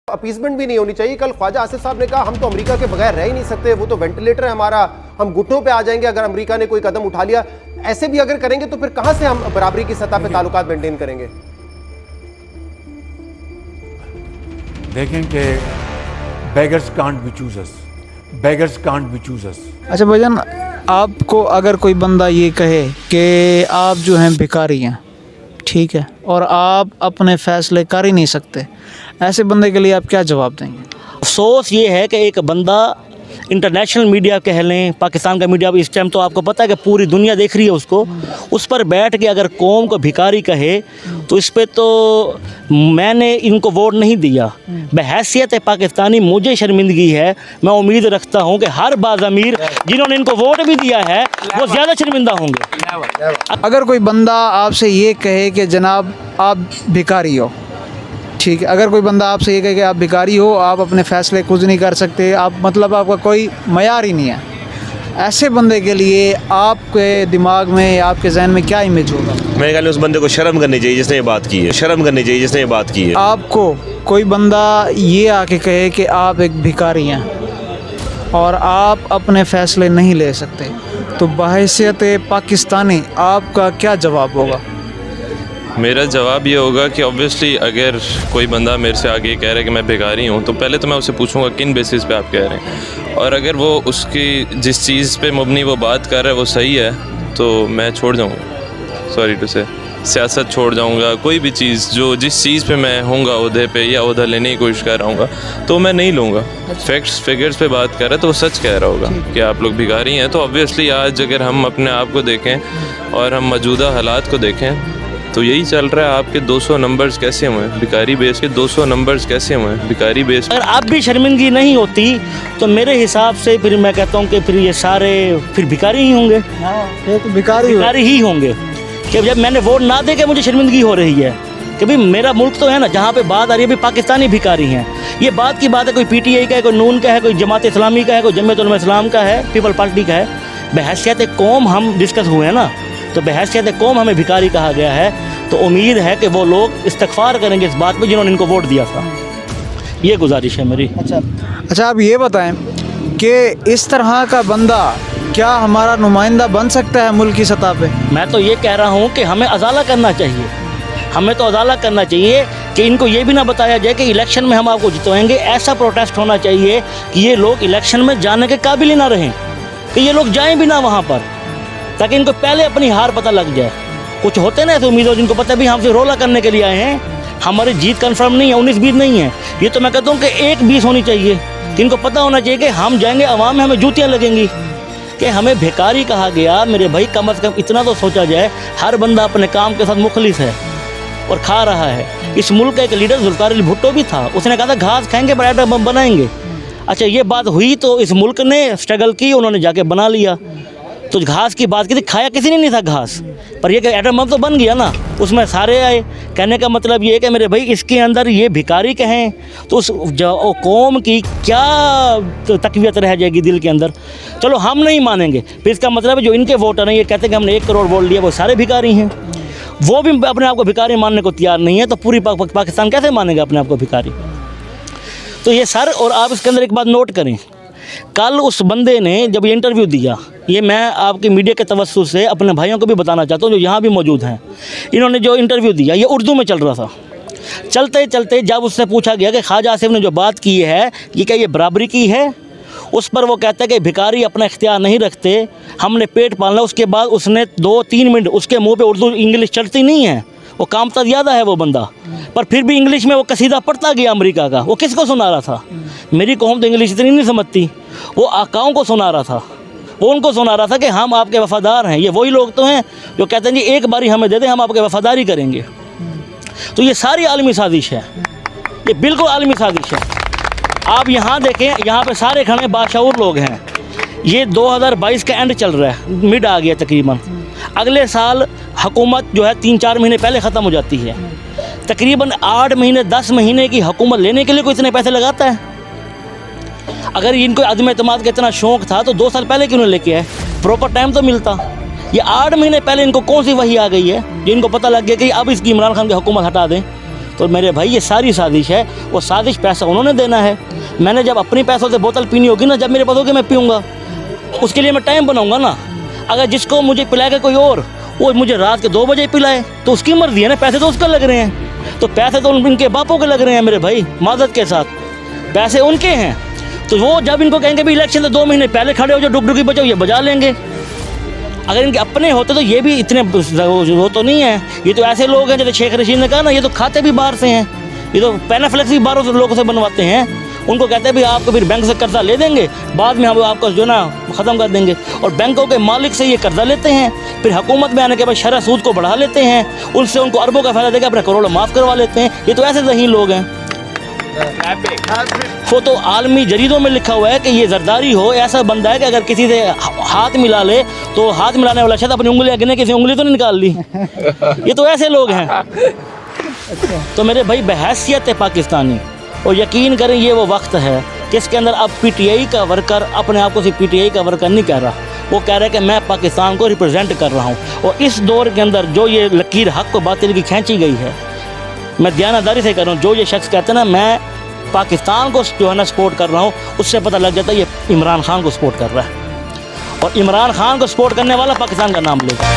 Appeasement भी नहीं होनी चाहिए। कल ख्वाजा आसिफ साहब ने कहा हम तो अमेरिका के बगैर रह ही नहीं सकते, वो तो वेंटिलेटर है हमारा, हम घुटनों पे आ जाएंगे अगर अमेरिका ने कोई कदम उठा लिया। ऐसे भी अगर करेंगे तो फिर कहां से हम बराबरी की सतह पे ताल्लुकात मेंटेन करेंगे? देखें कि beggars can't be choosers, beggars can't be choosers. अच्छा भाईजान, आपको अगर कोई बंदा ये कहे कि आप जो हैं भिखारी हैं, ठीक है, और आप अपने फैसले कर ही नहीं सकते, ऐसे बंदे के लिए आप क्या जवाब देंगे? अफसोस ये है कि एक बंदा इंटरनेशनल मीडिया कह लें, पाकिस्तान का मीडिया इस टाइम तो आपको पता है कि पूरी दुनिया देख रही है उसको, उस पर बैठ के अगर कौम को भिखारी कहे तो इस पे तो मैंने इनको वोट नहीं दिया। बहैसियत पाकिस्तानी मुझे शर्मिंदगी है। मैं उम्मीद रखता हूँ कि हर बाज़ अमीर जिन्होंने इनको वोट भी दिया है वो ज़्यादा शर्मिंदा होंगे। अगर कोई बंदा आपसे ये कहे कि जनाब आप भिखारी हो, ठीक है, अगर कोई बंदा आपसे ये कहे कि आप भिखारी हो, आप अपने फ़ैसले खुद नहीं कर सकते, आप मतलब आपका कोई मयार ही नहीं है, ऐसे बंदे के लिए आपके दिमाग में, आपके जहन में क्या इमेज होगा? मेरे ख्याल में उस बंदे को शर्म करनी चाहिए जिसने ये बात की है, शर्म करनी चाहिए जिसने ये बात की है। आपको कोई बंदा ये आके कहे कि आप एक भिखारी हैं और आप अपने फ़ैसले नहीं ले सकते, तो बहैसियत पाकिस्तानी आपका क्या जवाब होगा? मेरा जवाब ये होगा कि ऑब्वियसली अगर कोई बंदा मेरे से आगे कह रहा है कि मैं भिखारी हूँ, तो पहले तो मैं उससे पूछूंगा किन बेसिस पे आप कह रहे हैं, और अगर वो उसकी जिस चीज़ पे मुबनी वो बात कर रहा है वो सही है तो मैं छोड़ जाऊँगा। सॉरी टू से, सियासत छोड़ जाऊँगा, कोई भी चीज़ जो जिस चीज़ पे मैं होऊंगा उहदे पे या उहदा लेने की कोशिश कर रहा हूँ तो मैं नहीं लूँगा। फैक्ट्स फिगर्स पे बात कर रहा है तो वो सच कह रहा होगा कि आप लोग भिखारी हैं। तो ऑब्वियसली आज अगर हम अपने आप को देखें और हम मौजूदा हालात को देखें तो यही चल रहा है। आपके 200 नंबर्स कैसे हुए हैं भिखारी बेस के? 200 नंबर्स कैसे हुए हैं भिखारी बेस? अगर अब भी शर्मिंदगी नहीं होती तो मेरे हिसाब से फिर मैं कहता हूँ कि फिर ये सारे फिर भिखारी ही होंगे। तो भिखारी ही होंगे कि जब मैंने वोट ना दे के मुझे शर्मिंदगी हो रही है कि भाई मेरा मुल्क तो है ना, जहाँ पे बात आ रही है भाई पाकिस्तानी भिखारी हैं। ये बात की बात है, कोई PTI का है, कोई नून का है, कोई जमात इस्लामी का है, कोई जमीयत उलमा इस्लाम का है, पीपल पार्टी का है। बहैसियत कौम हम डिस्कस हुए हैं ना, तो बहैसियत कौम हमें भिखारी कहा गया है। तो उम्मीद है कि वो लोग इस्तग़फ़ार करेंगे इस बात पे जिन्होंने इनको वोट दिया था। ये गुजारिश है मेरी। अच्छा, आप ये बताएं कि इस तरह का बंदा क्या हमारा नुमाइंदा बन सकता है मुल्क की सतह पे? मैं तो ये कह रहा हूँ कि हमें अजाला करना चाहिए, हमें तो अजाला करना चाहिए कि इनको ये भी ना बताया जाए कि इलेक्शन में हम आपको जितवाएंगे। ऐसा प्रोटेस्ट होना चाहिए कि ये लोग इलेक्शन में जाने के काबिल ही ना रहें, कि ये लोग जाएँ भी ना वहाँ पर, ताकि इनको पहले अपनी हार पता लग जाए। कुछ होते ना ऐसे उम्मीदवार जिनको पता है भी हम सिर्फ रोला करने के लिए आए हैं, हमारी जीत कंफर्म नहीं है, 19-20 नहीं है। ये तो मैं कहता हूँ कि 1-20 होनी चाहिए, कि इनको पता होना चाहिए कि हम जाएंगे अवाम में हमें जूतियाँ लगेंगी। कि हमें भिखारी कहा गया, मेरे भाई कम से कम इतना तो सोचा जाए, हर बंदा अपने काम के साथ मुखलिस है और खा रहा है। इस मुल्क का एक लीडर जुल्फ़िकार अली भुट्टो भी था, उसने कहा था घास खाएंगे बड़ा एटम बम बनाएंगे। अच्छा, ये बात हुई तो इस मुल्क ने स्ट्रगल की, उन्होंने जाके बना लिया। तो घास की बात की थी, खाया किसी ने नहीं था घास, पर ये कि एटम बम तो बन गया ना, उसमें सारे आए। कहने का मतलब ये है कि मेरे भाई इसके अंदर ये भिखारी कहें तो उस कौम की क्या तकवीत रह जाएगी दिल के अंदर। चलो हम नहीं मानेंगे, फिर इसका मतलब है जो इनके वोटर हैं ये कहते हैं कि हमने 1 करोड़ वोट लिया, वो सारे भिखारी हैं। वो भी अपने आप को भिखारी मानने को तैयार नहीं है, तो पूरी पाकिस्तान कैसे मानेगा अपने आप को भिखारी? तो ये सर, और आप इसके अंदर एक बात नोट करें, कल उस बंदे ने जब ये इंटरव्यू दिया, ये मैं आपकी मीडिया के तवस्सुस से अपने भाइयों को भी बताना चाहता हूँ जो यहाँ भी मौजूद हैं, इन्होंने जो इंटरव्यू दिया ये उर्दू में चल रहा था। चलते चलते जब उससे पूछा गया कि ख्वाजा आसिफ ने जो बात की है ये क्या ये बराबरी की है, उस पर वो कहता है कि भिखारी अपना इख्तियार नहीं रखते, हमने पेट पालना। उसके बाद उसने 2-3 मिनट उसके मुँह पर उर्दू इंग्लिश चलती नहीं है, वो काम तो ज़्यादा है वो बंदा, पर फिर भी इंग्लिश में वो कसीदा पढ़ता गया अमेरिका का। वो किसको सुना रहा था? मेरी कौम तो इंग्लिश इतनी नहीं समझती, वो आकाओं को सुना रहा था, वो उनको सुना रहा था कि हम आपके वफ़ादार हैं। ये वही लोग तो हैं जो कहते हैं जी एक बारी हमें दे दें हम आपके वफ़ादारी करेंगे। तो ये सारी आलमी साजिश है, ये बिल्कुल आलमी साजिश है। आप यहाँ देखें, यहाँ पे सारे खड़े बाशऊर लोग हैं। ये 2022 का एंड चल रहा है, मिड आ गया तकरीबन। अगले साल हुकूमत जो है 3-4 महीने पहले ख़त्म हो जाती है। तकरीबन 8 महीने 10 महीने की हुकूमत लेने के लिए कोई इतने पैसे लगाता है? अगर इनको अदम एतमाद का इतना शौक़ था तो 2 साल पहले क्यों नहीं लेके आए? प्रॉपर टाइम तो मिलता। ये 8 महीने पहले इनको कौन सी वही आ गई है जो इनको पता लग गया कि अब इसकी इमरान खान की हुकूमत हटा दें? तो मेरे भाई ये सारी साजिश है। वो साजिश पैसा उन्होंने देना है। मैंने जब अपनी पैसों से बोतल पीनी होगी ना, जब मेरे पास होगी मैं पीऊँगा, उसके लिए मैं टाइम बनाऊँगा ना। अगर जिसको मुझे पिलाएगा कोई और, वो मुझे रात के 2 बजे पिलाए तो उसकी मर्जी है ना, पैसे तो उसका लग रहे हैं। तो पैसे तो इनके बापों के लग रहे हैं मेरे भाई, माजरत के साथ पैसे उनके हैं। तो वो जब इनको कहेंगे भी इलेक्शन से 2 महीने पहले खड़े हो जाओ, डुगडुगी बजाओ, ये बजा लेंगे। अगर इनके अपने होते तो ये भी इतने वो तो नहीं है। ये तो ऐसे लोग हैं जैसे शेख रशीद ने कहा ना, ये तो खाते भी बाहर से हैं, ये तो पेनाफ्लेक्स भी बाहरों से लोगों से बनवाते हैं। उनको कहते हैं भी आपको फिर बैंक से कर्जा ले देंगे, बाद में हम आपका जो ना ख़त्म कर देंगे। और बैंकों के मालिक से ये कर्जा लेते हैं, फिर हुकूमत में आने के बाद शरह सूद को बढ़ा लेते हैं, उनसे उनको अरबों का फ़ायदा देकर अपने करोड़ों माफ़ करवा लेते हैं। ये तो ऐसे ज़हीन लोग हैं। वो तो आलमी जरीदों में लिखा हुआ है कि ये जरदारी हो ऐसा बंदा है कि अगर किसी से हाथ मिला ले तो हाथ मिलाने वाला शायद अपनी उंगलियां गिने, किसी उंगली तो नहीं निकाल ली। ये तो ऐसे लोग हैं। तो मेरे भाई बहैसियत पाकिस्तानी, और यकीन करें ये वो वक्त है कि इसके अंदर अब पीटीआई का वर्कर अपने आप को सिर्फ पीटीआई का वर्कर नहीं कह रहा, वो कह रहा है कि मैं पाकिस्तान को रिप्रेजेंट कर रहा हूँ। और इस दौर के अंदर जो ये लकीर हक़ को बातिल की खींची गई है, मैं दयानतदारी से कर रहा हूँ। जो ये शख्स कहते हैं ना मैं पाकिस्तान को जो है ना सपोर्ट कर रहा हूँ, उससे पता लग जाता है ये इमरान खान को सपोर्ट कर रहा है, और इमरान खान को सपोर्ट करने वाला पाकिस्तान का नाम लेगा।